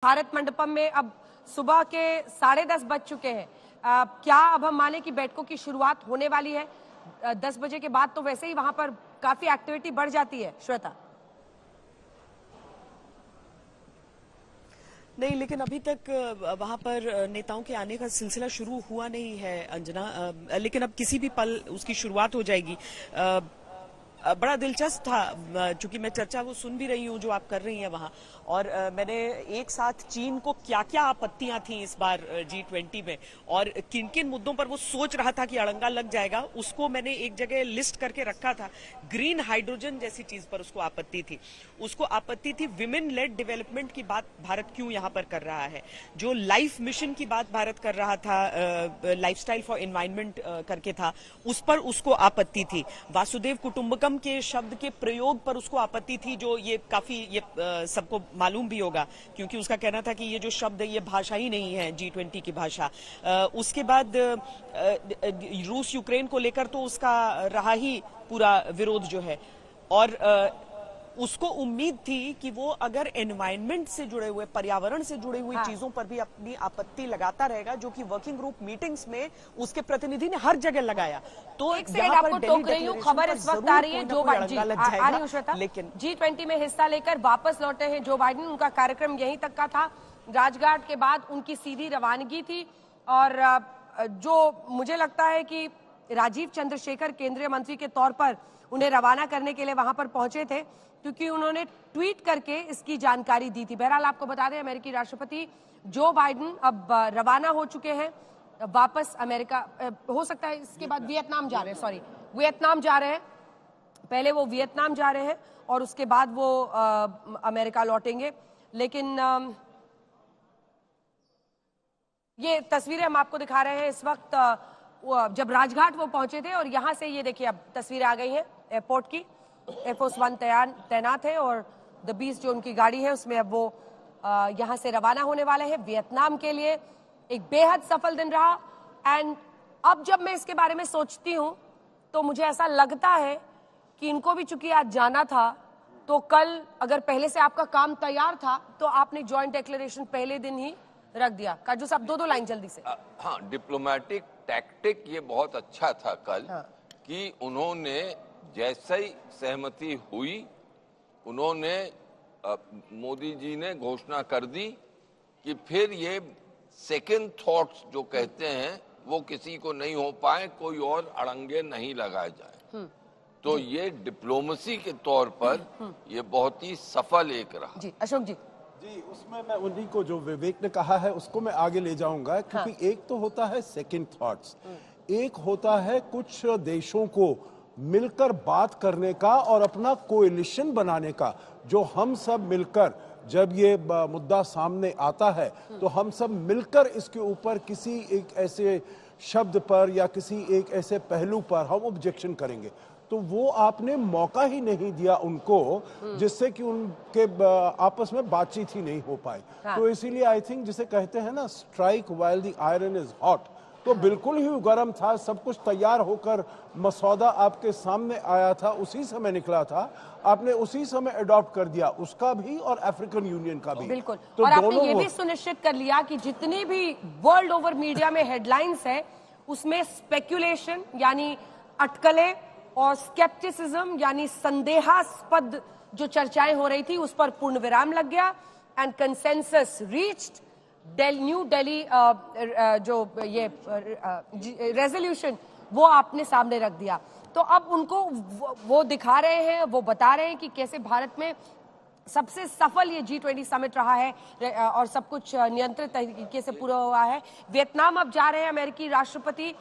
भारत मंडपम में अब सुबह के 10:30 बज चुके हैं। क्या अब हम माने कि बैठकों की शुरुआत होने वाली है? 10 बजे के बाद तो वैसे ही वहां पर काफी एक्टिविटी बढ़ जाती है। श्वेता, नहीं, लेकिन अभी तक वहां पर नेताओं के आने का सिलसिला शुरू हुआ नहीं है अंजना। लेकिन अब किसी भी पल उसकी शुरुआत हो जाएगी। बड़ा दिलचस्प था, चूंकि मैं चर्चा वो सुन भी रही हूँ जो आप कर रही हैं वहां, और मैंने एक साथ चीन को क्या क्या आपत्तियां थी इस बार G20 में और किन किन मुद्दों पर वो सोच रहा था कि अड़ंगा लग जाएगा, उसको मैंने एक जगह लिस्ट करके रखा था। ग्रीन हाइड्रोजन जैसी चीज पर उसको आपत्ति थी। उसको आपत्ति थी विमेन लेड डेवलपमेंट की बात भारत क्यों यहां पर कर रहा है। जो लाइफ मिशन की बात भारत कर रहा था, लाइफस्टाइल फॉर एनवायरमेंट करके था, उस पर उसको आपत्ति थी। वासुदेव कुटुंबकम के शब्द के प्रयोग पर उसको आपत्ति थी, जो ये काफी सबको मालूम भी होगा, क्योंकि उसका कहना था कि ये जो शब्द है ये भाषा ही नहीं है G20 की भाषा। उसके बाद रूस यूक्रेन को लेकर तो उसका रहा ही पूरा विरोध जो है, और उसको उम्मीद थी कि वो अगर एनवायरनमेंट से जुड़े हुए, पर्यावरण से जुड़ी हुई चीजों पर भी अपनी आपत्ति लगाता रहेगा, जो कि वर्किंग ग्रुप मीटिंग्स में उसके प्रतिनिधि ने हर जगह लगाया। तो एक सेकंड आपको टोक रही हूँ, खबर इस वक्त आ रही है जो बाइडेन लेकिन G20 में हिस्सा लेकर वापस लौटे हैं जो बाइडेन। उनका कार्यक्रम यहीं तक का था, राजघाट के बाद उनकी सीधी रवानगी थी। और जो मुझे लगता है कि राजीव चंद्रशेखर केंद्रीय मंत्री के तौर पर उन्हें रवाना करने के लिए वहां पर पहुंचे थे, क्योंकि उन्होंने ट्वीट करके इसकी जानकारी दी थी। बहरहाल आपको बता दें, अमेरिकी राष्ट्रपति जो बाइडेन अब रवाना हो चुके हैं वापस अमेरिका। हो सकता है इसके बाद वियतनाम जा रहे हैं, वियतनाम जा रहे हैं। पहले वो वियतनाम जा रहे हैं और उसके बाद वो अमेरिका लौटेंगे। लेकिन ये तस्वीरें हम आपको दिखा रहे हैं इस वक्त, जब राजघाट वो पहुंचे थे। और यहां से ये देखिए अब तस्वीरें आ गई हैं एयरपोर्ट की। एयरफोर्स 1 तैनात है और द बीस्ट जो उनकी गाड़ी है उसमें अब वो यहां से रवाना होने वाले हैं वियतनाम के लिए। एक बेहद सफल दिन रहा। एंड अब जब मैं इसके बारे में सोचती हूं तो मुझे ऐसा लगता है कि इनको भी चूंकि आज जाना था, तो कल अगर पहले से आपका काम तैयार था तो आपने ज्वाइंट डिक्लेरेशन पहले दिन ही रख दिया। काजू साहब दो लाइन जल्दी से। हाँ, डिप्लोमेटिक टैक्टिक ये बहुत अच्छा था कल। कि उन्होंने जैसे ही सहमति हुई, उन्होंने मोदी जी ने घोषणा कर दी कि फिर ये सेकंड थॉट्स जो कहते हैं वो किसी को नहीं हो पाए, कोई और अड़ंगे नहीं लगाए जाए। तो ये डिप्लोमेसी के तौर पर ये बहुत ही सफल एक रहा। जी अशोक जी। जी, उसमें मैं उन्हीं को जो विवेक ने कहा है उसको मैं आगे ले जाऊंगा, क्योंकि एक तो होता है सेकंड थॉट्स, एक होता है कुछ देशों को मिलकर बात करने का और अपना कोएलिशन बनाने का। जो हम सब मिलकर, जब ये मुद्दा सामने आता है तो हम सब मिलकर इसके ऊपर किसी एक ऐसे शब्द पर या किसी एक ऐसे पहलू पर हम ऑब्जेक्शन करेंगे। तो वो आपने मौका ही नहीं दिया उनको, जिससे कि उनके आपस में बातचीत ही नहीं हो पाई। तो इसीलिए आई थिंक जिसे कहते हैं ना, strike while the iron is hot, तो बिल्कुल ही गर्म था। सब कुछ तैयार होकर मसौदा आपके सामने आया था, उसी समय निकला था, आपने उसी समय अडॉप्ट कर दिया, उसका भी और अफ्रीकन यूनियन का भी। बिल्कुल। तो और आपने ये भी सुनिश्चित कर लिया कि जितनी भी वर्ल्ड ओवर मीडिया में हेडलाइंस है उसमें स्पेक्यूलेशन यानी अटकलें और स्केप्टिसिज्म यानी संदेहास्पद जो चर्चाएं हो रही थी उस पर पूर्ण विराम लग गया। And consensus reached. New Delhi जो ये रेजोल्यूशन वो आपने सामने रख दिया। तो अब उनको वो दिखा रहे हैं, वो बता रहे हैं कि कैसे भारत में सबसे सफल ये G20 समिट रहा है और सब कुछ नियंत्रित तरीके से पूरा हुआ है। वियतनाम अब जा रहे हैं अमेरिकी राष्ट्रपति।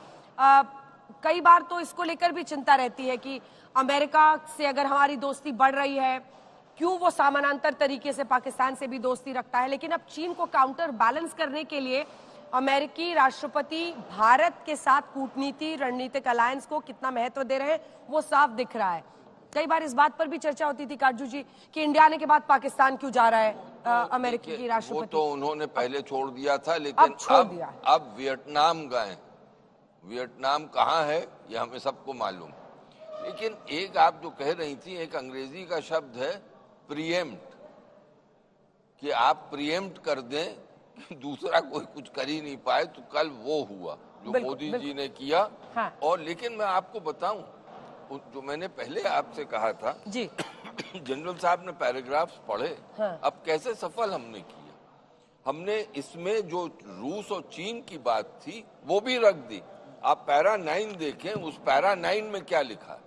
कई बार तो इसको लेकर भी चिंता रहती है कि अमेरिका से अगर हमारी दोस्ती बढ़ रही है, क्यों वो समानांतर तरीके से पाकिस्तान से भी दोस्ती रखता है। लेकिन अब चीन को काउंटर बैलेंस करने के लिए अमेरिकी राष्ट्रपति भारत के साथ कूटनीति, रणनीतिक अलायंस को कितना महत्व दे रहे हैं वो साफ दिख रहा है। कई बार इस बात पर भी चर्चा होती थी काजू जी कि इंडिया आने के बाद पाकिस्तान क्यों जा रहा है अमेरिकी की राष्ट्रपति। वो तो उन्होंने पहले छोड़ दिया था, लेकिन अब वियतनाम गए। वियतनाम कहाँ है ये हमें सबको मालूम। लेकिन एक आप जो कह रही थी, एक अंग्रेजी का शब्द है प्रीएम्प्ट। कि आप प्रिएम्प्ट कर दें कि दूसरा कोई कुछ कर ही नहीं पाए, तो कल वो हुआ जो मोदी जी ने किया। हाँ। और लेकिन मैं आपको बताऊं, जो मैंने पहले आपसे कहा था जी जनरल साहब ने पैराग्राफ्स पढ़े, हाँ। अब कैसे सफल हमने किया। हमने इसमें जो रूस और चीन की बात थी वो भी रख दी। आप पैरा 9 देखें, उस पैरा 9 में क्या लिखा है,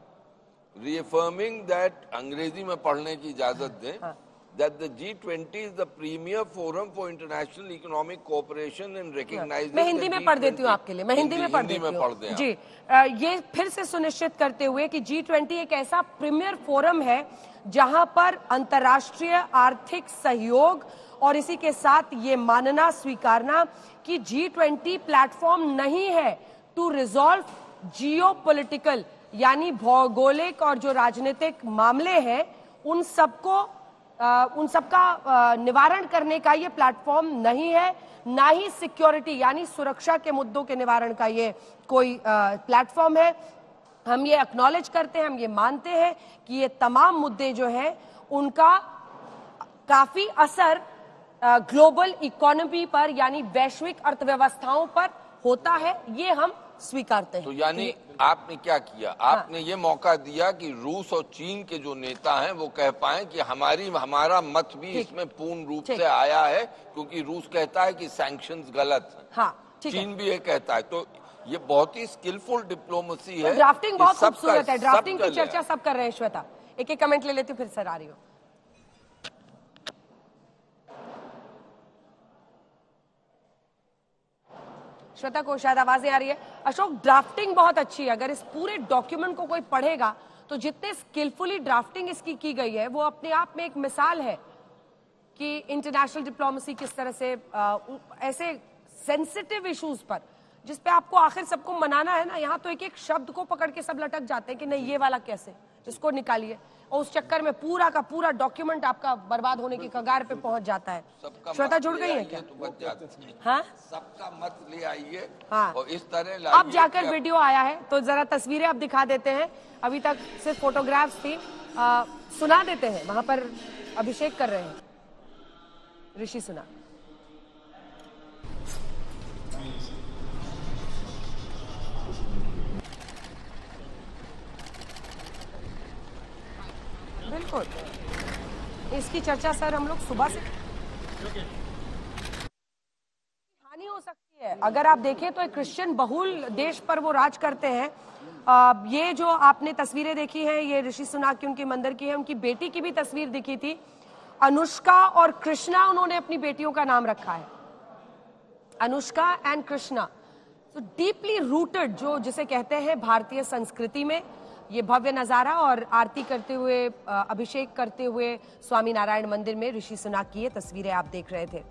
रिएफर्मिंग दैट, अंग्रेजी में पढ़ने की इजाजत दें, that the G20 is the premier forum for international economic cooperation and recognizing मैं हिंदी में पढ़ देती हूँ आपके लिए, मैं हिंदी में पढ़ देती हूँ जी। ये फिर से सुनिश्चित करते हुए कि G20 एक ऐसा प्रीमियर फोरम है जहां पर अंतर्राष्ट्रीय आर्थिक सहयोग और इसी के साथ ये मानना स्वीकारना कि G20 प्लेटफॉर्म नहीं है टू रिजॉल्व जियोपॉलिटिकल यानी भौगोलिक और जो राजनीतिक मामले हैं उन सबका निवारण करने का ये प्लेटफॉर्म नहीं है, ना ही सिक्योरिटी यानी सुरक्षा के मुद्दों के निवारण का ये कोई प्लेटफॉर्म है। हम ये एक्नॉलेज करते हैं, हम ये मानते हैं कि ये तमाम मुद्दे जो हैं उनका काफी असर ग्लोबल इकोनॉमी पर यानी वैश्विक अर्थव्यवस्थाओं पर होता है, ये हम स्वीकारते हैं। तो यानी आपने क्या किया, आपने ये मौका दिया कि रूस और चीन के जो नेता हैं वो कह पाएं कि हमारा मत भी इसमें पूर्ण रूप से आया है, क्योंकि रूस कहता है कि सैंक्शंस गलत हैं। हाँ, चीन भी ये कहता है। तो ये बहुत ही स्किलफुल डिप्लोमेसी है। ड्राफ्टिंग बहुत खूबसूरत है, ड्राफ्टिंग की चर्चा सब कर रहे हैं। श्वेता एक कमेंट ले लेती हूँ, फिर सर आ रही हो। श्वेता को शायद आवाजें आ रही है। अशोक, ड्राफ्टिंग बहुत अच्छी है, अगर इस पूरे डॉक्यूमेंट को कोई पढ़ेगा तो जितने स्किलफुली ड्राफ्टिंग इसकी की गई है वो अपने आप में एक मिसाल है कि इंटरनेशनल डिप्लोमेसी किस तरह से ऐसे सेंसिटिव इश्यूज पर जिस पे आपको आखिर सबको मनाना है ना, यहाँ तो एक एक शब्द को पकड़ के सब लटक जाते हैं कि नहीं ये वाला कैसे, इसको निकालिए, और उस चक्कर में पूरा का पूरा डॉक्यूमेंट आपका बर्बाद होने की कगार पे पहुंच जाता है। श्वेता जुड़ गई है क्या? हाँ, सबका मत ले आइए। हाँ, और इस तरह अब जाकर वीडियो आया है तो जरा तस्वीरें अब दिखा देते हैं, अभी तक सिर्फ फोटोग्राफ्स थी। सुना देते हैं, वहां पर अभिषेक कर रहे हैं, ऋषि सुना। बिल्कुल, इसकी चर्चा सर हम लोग सुबह से हानि हो सकती है। अगर आप देखें तो एक क्रिश्चियन बहुल देश पर वो राज करते हैं। ये जो आपने तस्वीरें देखी हैं ये ऋषि सुनाक की, उनके मंदिर की है। उनकी बेटी की भी तस्वीर दिखी थी, अनुष्का और कृष्णा, उन्होंने अपनी बेटियों का नाम रखा है, अनुष्का एंड कृष्णा। तो डीपली रूटेड जो जिसे कहते हैं भारतीय संस्कृति में ये भव्य नजारा, और आरती करते हुए अभिषेक करते हुए स्वामी नारायण मंदिर में ऋषि सुनाक की ये तस्वीरें आप देख रहे थे।